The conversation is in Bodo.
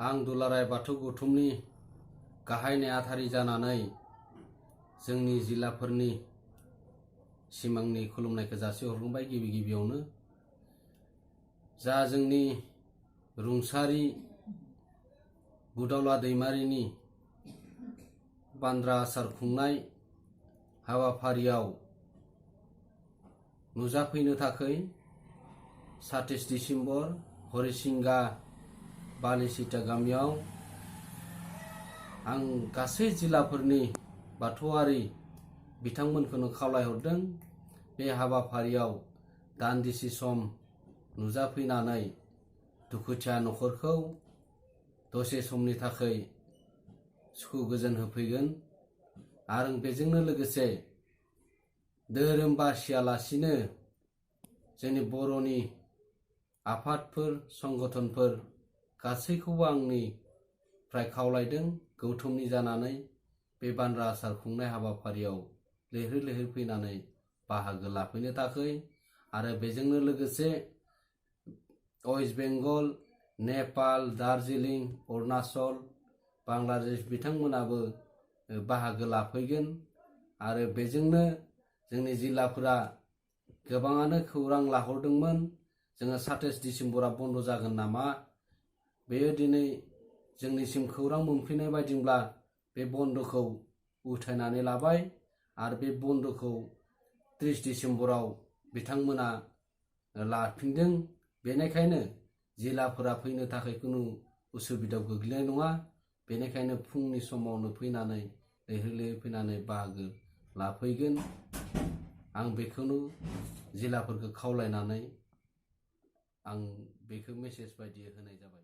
आं दुलाराय बाथौ गौथुमनि गाहाय नेहाथारि जानानै जोंनि जिल्लाफोरनि सिमांनि खुलुमनायखौ जासिहरबाय। गिबियावनो जा जोंनि रुंसारि बुदावला दैमारिनि बान्द्रा आसार खुंनाय हाबाफारियाव नुजाफैनो थाखाय 27 डिसेम्बर हरिसिंगा बालिसिता गामियाव आं गासै जिल्लाफोरनि बाथौआरि बिथांमोनखौनो खावलायहरदों। बे हाबाफारियाव दान्दिसे सम नुजाफैनानै दुखुथिया न'खरखौ दसे समनि थाखाय सुखु गोजोन होफैगोन आरो बेजोंनो लोगोसे धोरोम बासियालासिनो जोंनि बर'नि आफादफोर संगठनफोर गासैखौबो आंनिफ्राय खावलायदों गौथुमनि जानानै बे बान्द्रा आसार खुंनाय हाबाफारियाव लैहोर लैहोर फैनानै बाहागो लाफैनो थाखाय आरो बेजोंनो लोगोसे वेस्ट बेंगल, नेपाल, दार्जिलिं, अरुणाचल, बांलादेश बिथांमोनाबो बाहागो लाफैगोन आरो बेजोंनो जोंनि जिल्लाफोरा गोबाङानो खौरां लाहरदोंमोन जोङो 27 डिसेम्बरा बन्द जागोन नामा। बेयो दिनै जोंनिसिम खौरां मोनफैनाय बायदिब्ला बे बन्दखौ उथायनानै लाबाय आरो बे बन्दखौ 30 डिसेम्बराव बिथांमोना लाफिनदों। बेनिखायनो जिल्लाफोरा फैनो थाखाय खुनु उसुबिदायाव गोग्लैनाय नङा। बेनिखायनो फुंनि समावनो फैनानै लैहोर लैहोर फैनानै बाहागो लाफैगोन। आं बेखौनो जिल्लाफोरखौ खावलायनानै आं बेखौ मेसेज बायदि होनाय जाबाय।